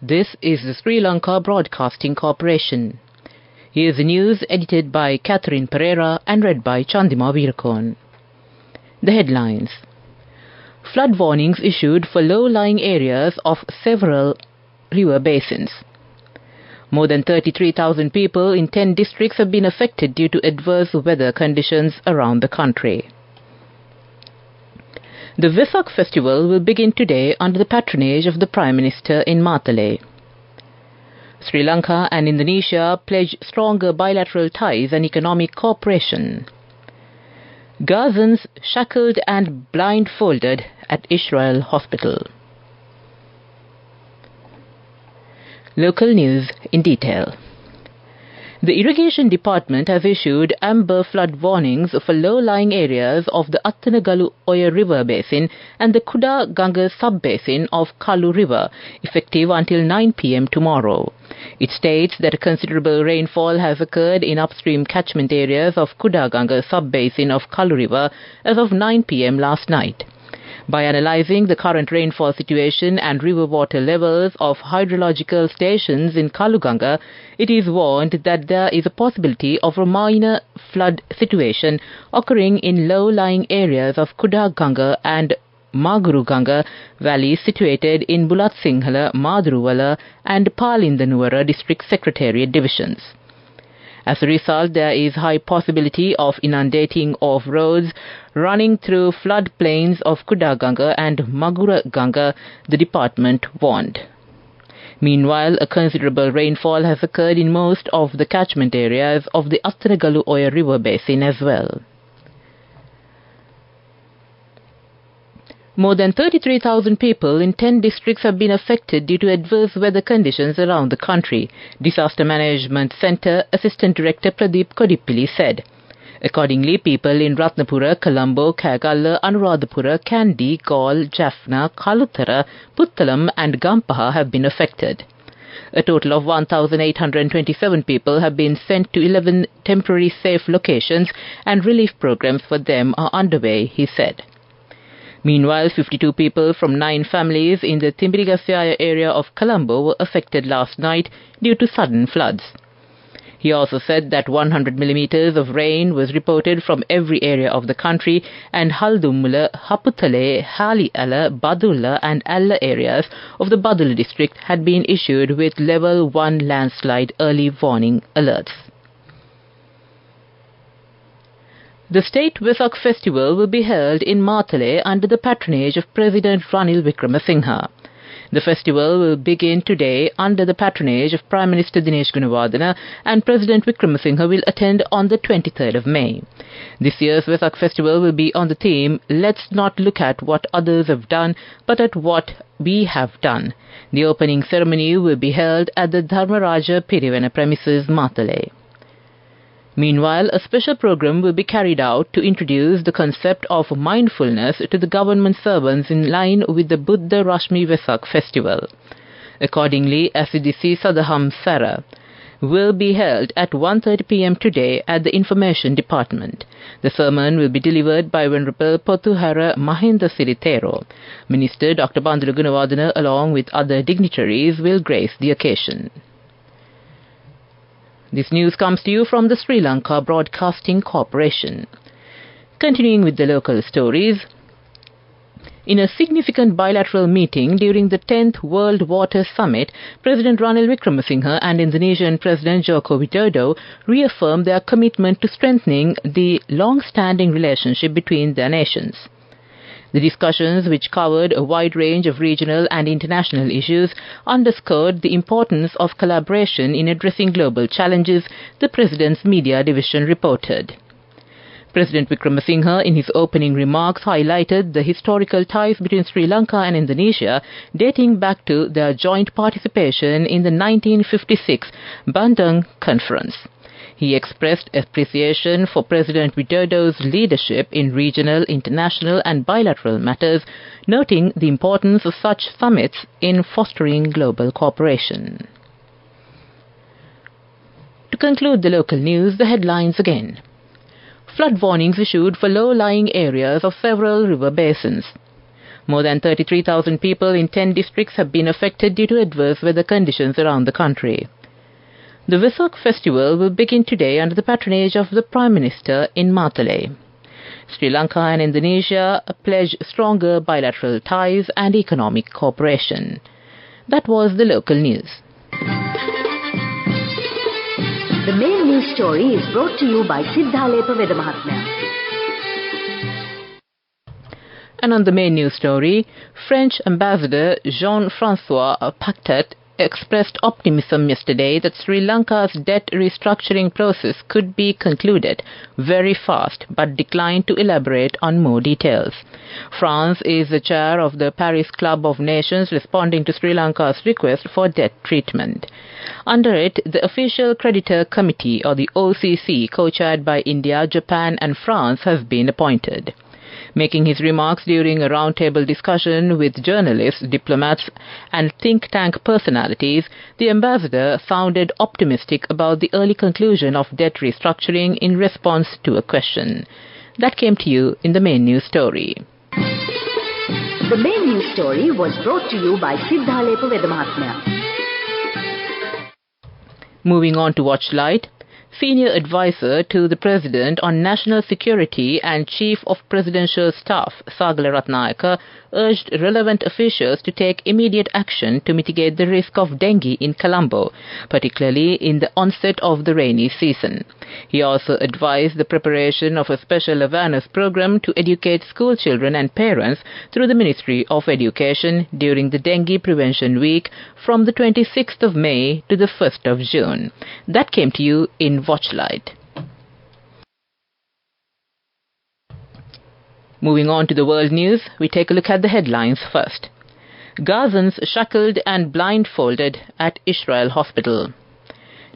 This is the Sri Lanka Broadcasting Corporation. Here's the news edited by Catherine Pereira and read by Chandima Veerakon. The headlines. Flood warnings issued for low-lying areas of several river basins. More than 33,000 people in 10 districts have been affected due to adverse weather conditions around the country. The Vesak festival will begin today under the patronage of the Prime Minister in Matale. Sri Lanka and Indonesia pledge stronger bilateral ties and economic cooperation. Gazans shackled and blindfolded at Israel Hospital. Local news in detail. The Irrigation Department has issued amber flood warnings for low-lying areas of the Attanagalu Oya River Basin and the Kuda Ganga sub-basin of Kalu River, effective until 9 p.m. tomorrow. It states that considerable rainfall has occurred in upstream catchment areas of Kuda Ganga sub-basin of Kalu River as of 9 p.m. last night. By analyzing the current rainfall situation and river water levels of hydrological stations in Kaluganga, it is warned that there is a possibility of a minor flood situation occurring in low-lying areas of Kudaganga and Maguruganga valleys situated in Bulat Sinhala, Madruwala and Palindanuwara district secretariat divisions. As a result, there is high possibility of inundating of roads running through floodplains of Kudaganga and Maguraganga, the department warned. Meanwhile, a considerable rainfall has occurred in most of the catchment areas of the Attanagalu Oya River Basin as well. More than 33,000 people in 10 districts have been affected due to adverse weather conditions around the country, Disaster Management Centre Assistant Director Pradeep Kodipilli said. Accordingly, people in Ratnapura, Colombo, Kagalla, Anuradhapura, Kandy, Gaul, Jaffna, Kalutara, Puttalam and Gampaha have been affected. A total of 1,827 people have been sent to 11 temporary safe locations and relief programs for them are underway, he said. Meanwhile, 52 people from 9 families in the Timbirigasaya area of Colombo were affected last night due to sudden floods. He also said that 100 millimeters of rain was reported from every area of the country and Haldummula, Haputale, Haliala, Badulla and Alla areas of the Badulla district had been issued with level 1 landslide early warning alerts. The State Vesak Festival will be held in Matale under the patronage of President Ranil Wickremesinghe. The festival will begin today under the patronage of Prime Minister Dinesh Gunawardena and President Wickremesinghe will attend on the 23rd of May. This year's Vesak Festival will be on the theme, Let's not look at what others have done, but at what we have done. The opening ceremony will be held at the Dharmaraja Pirivena premises, Matale. Meanwhile, a special program will be carried out to introduce the concept of mindfulness to the government servants in line with the Buddha Rashmi Vesak festival. Accordingly, SLBC Sadaham Sara will be held at 1:30 p.m. today at the Information Department. The sermon will be delivered by Venerable Pothuhara Mahinda Siritero. Minister Dr. Bandula Gunawardena along with other dignitaries will grace the occasion. This news comes to you from the Sri Lanka Broadcasting Corporation. Continuing with the local stories, in a significant bilateral meeting during the 10th World Water Summit, President Ranil Wickremesinghe and Indonesian President Joko Widodo reaffirmed their commitment to strengthening the long-standing relationship between their nations. The discussions, which covered a wide range of regional and international issues, underscored the importance of collaboration in addressing global challenges, the President's media division reported. President Wickremesinghe, in his opening remarks, highlighted the historical ties between Sri Lanka and Indonesia dating back to their joint participation in the 1956 Bandung Conference. He expressed appreciation for President Widodo's leadership in regional, international and bilateral matters, noting the importance of such summits in fostering global cooperation. To conclude the local news, the headlines again. Flood warnings issued for low-lying areas of several river basins. More than 33,000 people in 10 districts have been affected due to adverse weather conditions around the country. The Vesak festival will begin today under the patronage of the Prime Minister in Matale. Sri Lanka and Indonesia pledge stronger bilateral ties and economic cooperation. That was the local news. The main news story is brought to you by Sinhala Mahatmya. And on the main news story, French Ambassador Jean-François Pactet expressed optimism yesterday that Sri Lanka's debt restructuring process could be concluded very fast, but declined to elaborate on more details. France is the chair of the Paris Club of Nations responding to Sri Lanka's request for debt treatment. Under it, the Official Creditor Committee, or the OCC, co-chaired by India, Japan and France, has been appointed. Making his remarks during a roundtable discussion with journalists, diplomats and think tank personalities, the ambassador sounded optimistic about the early conclusion of debt restructuring in response to a question. That came to you in the main news story. The main news story was brought to you by Sinhala Mahatmya. Moving on to Watchlight. Senior Advisor to the President on National Security and Chief of Presidential Staff, Sagala Ratnayaka, urged relevant officials to take immediate action to mitigate the risk of dengue in Colombo, particularly in the onset of the rainy season. He also advised the preparation of a special awareness program to educate school children and parents through the Ministry of Education during the Dengue Prevention Week from the 26th of May to the 1st of June. That came to you in Watchlight. Moving on to the world news, we take a look at the headlines first. Gazans shackled and blindfolded at Israel hospital.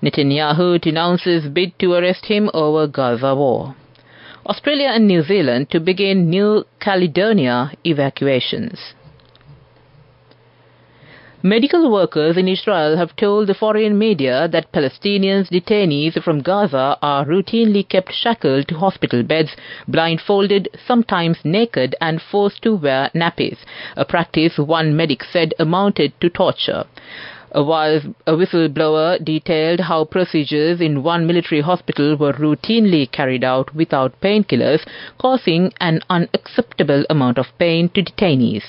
Netanyahu denounces bid to arrest him over Gaza war. Australia and New Zealand to begin New Caledonia evacuations. Medical workers in Israel have told the foreign media that Palestinian detainees from Gaza are routinely kept shackled to hospital beds, blindfolded, sometimes naked, and forced to wear nappies, a practice one medic said amounted to torture. A whistleblower detailed how procedures in one military hospital were routinely carried out without painkillers, causing an unacceptable amount of pain to detainees.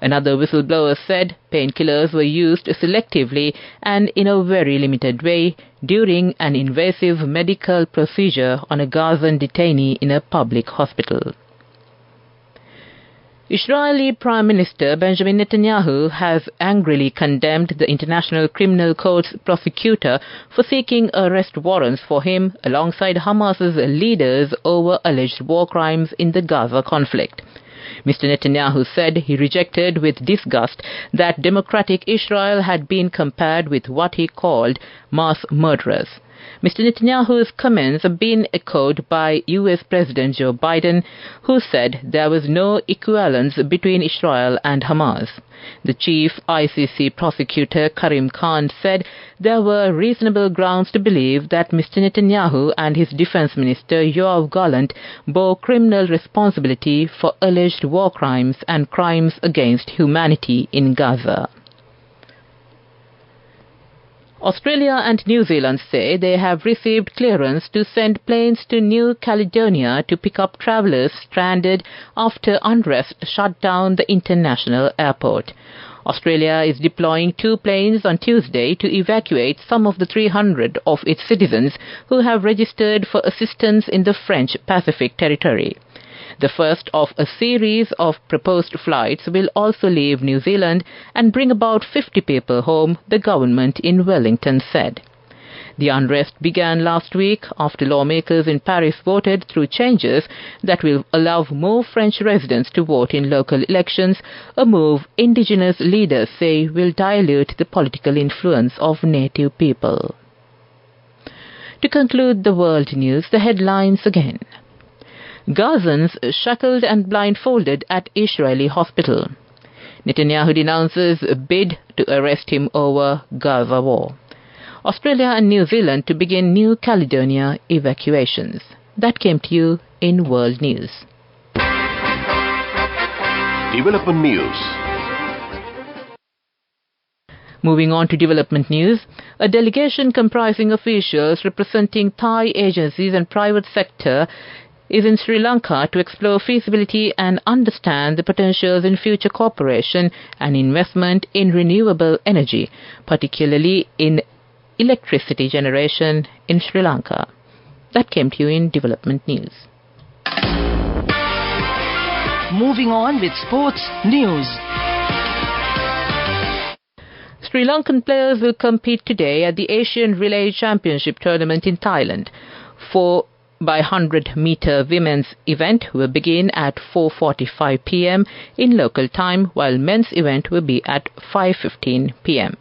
Another whistleblower said painkillers were used selectively and in a very limited way during an invasive medical procedure on a Gazan detainee in a public hospital. Israeli Prime Minister Benjamin Netanyahu has angrily condemned the International Criminal Court's prosecutor for seeking arrest warrants for him alongside Hamas's leaders over alleged war crimes in the Gaza conflict. Mr. Netanyahu said he rejected with disgust that democratic Israel had been compared with what he called mass murderers. Mr. Netanyahu's comments have been echoed by U.S. President Joe Biden, who said there was no equivalence between Israel and Hamas. The chief ICC prosecutor Karim Khan said there were reasonable grounds to believe that Mr. Netanyahu and his defense minister Yoav Gallant bore criminal responsibility for alleged war crimes and crimes against humanity in Gaza. Australia and New Zealand say they have received clearance to send planes to New Caledonia to pick up travellers stranded after unrest shut down the international airport. Australia is deploying 2 planes on Tuesday to evacuate some of the 300 of its citizens who have registered for assistance in the French Pacific territory. The first of a series of proposed flights will also leave New Zealand and bring about 50 people home, the government in Wellington said. The unrest began last week after lawmakers in Paris voted through changes that will allow more French residents to vote in local elections, a move indigenous leaders say will dilute the political influence of native people. To conclude the world news, the headlines again. Gazans shackled and blindfolded at Israeli hospital. Netanyahu denounces a bid to arrest him over Gaza war. Australia and New Zealand to begin New Caledonia evacuations. That came to you in World News. Development News. Moving on to development news, a delegation comprising officials representing Thai agencies and private sector is in Sri Lanka to explore feasibility and understand the potentials in future cooperation and investment in renewable energy, particularly in electricity generation in Sri Lanka. That came to you in development news. Moving on with sports news. Sri Lankan players will compete today at the Asian Relay Championship tournament in Thailand. 4x100-meter women's event will begin at 4:45 p.m. in local time, while men's event will be at 5:15 p.m.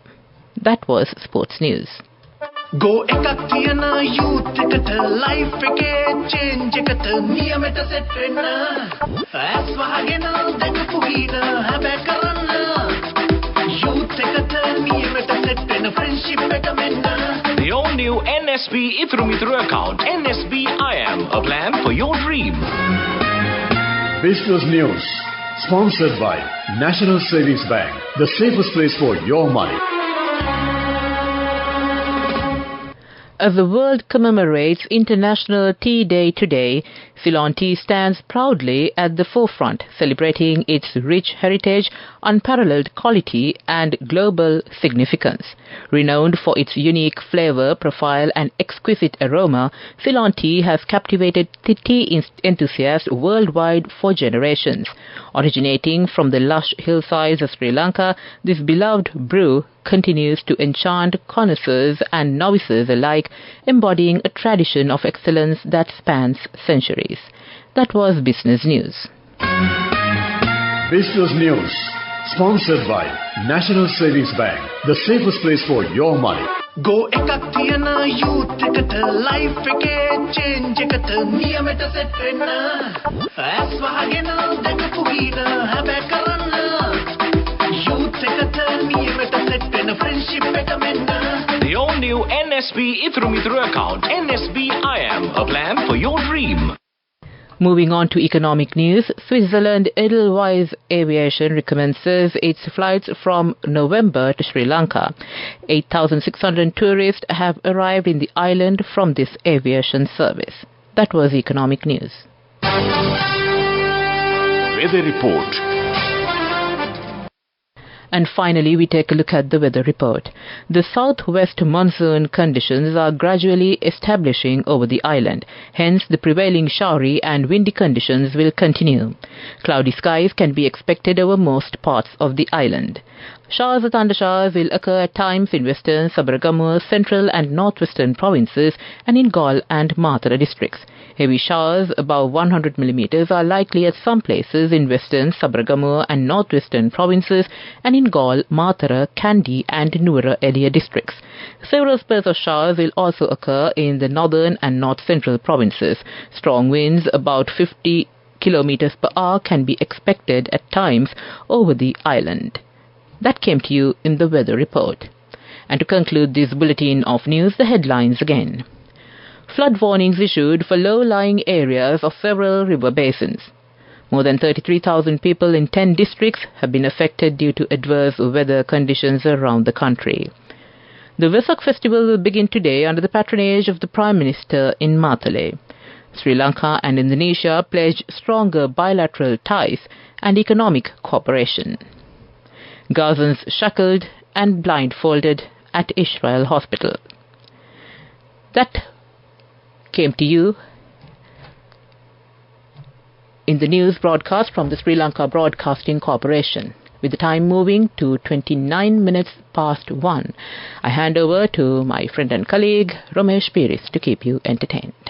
That was sports news. Go ekak tiyana youth eකට life එකේ change එකට නියමෙට set වෙන්න ඇස් වහගෙන දැකපු හින හැබැ කරන්න youth එකට නියමෙට set වෙන friendship එක මෙන්න. The all-new NSB Ithru account, NSB IM, a plan for your dream. Business News, sponsored by National Savings Bank, the safest place for your money. As the world commemorates International Tea Day today, Ceylon tea stands proudly at the forefront, celebrating its rich heritage, unparalleled quality and global significance. Renowned for its unique flavor profile and exquisite aroma, Ceylon tea has captivated tea enthusiasts worldwide for generations. Originating from the lush hillsides of Sri Lanka, this beloved brew continues to enchant connoisseurs and novices alike, embodying a tradition of excellence that spans centuries. That was Business News. Business News, sponsored by National Savings Bank, the safest place for your money. Go ekak tiyana youth එකට life එකේ change එකට නියමෙට set වෙන්න ඇස් වහගෙන දැකපු හින හැබැ කරන්න youth එකට නියමෙට set වෙන friendship එක මෙන්න. The all-new NSB Ithru account, NSB IM, a plan for your dream. Moving on to economic news, Switzerland Edelweiss Aviation recommences its flights from November to Sri Lanka. 8,600 tourists have arrived in the island from this aviation service. That was economic news. Weather Report. And finally, we take a look at the weather report. The southwest monsoon conditions are gradually establishing over the island. Hence, the prevailing showery and windy conditions will continue. Cloudy skies can be expected over most parts of the island. Showers or thundershowers will occur at times in western, Sabaragamuwa, central and northwestern provinces and in Galle and Mathura districts. Heavy showers above 100 mm are likely at some places in western, Sabaragamuwa and northwestern provinces and in Galle, Mathura, Kandy and Nuwara Eliya districts. Several spells of showers will also occur in the northern and north-central provinces. Strong winds about 50 km per hour can be expected at times over the island. That came to you in the weather report. And to conclude this bulletin of news, the headlines again. Flood warnings issued for low-lying areas of several river basins. More than 33,000 people in 10 districts have been affected due to adverse weather conditions around the country. The Vesak festival will begin today under the patronage of the Prime Minister in Matale. Sri Lanka and Indonesia pledged stronger bilateral ties and economic cooperation. Gazans shackled and blindfolded at Israel Hospital. That came to you in the news broadcast from the Sri Lanka Broadcasting Corporation. With the time moving to 29 minutes past 1, I hand over to my friend and colleague Ramesh Piris to keep you entertained.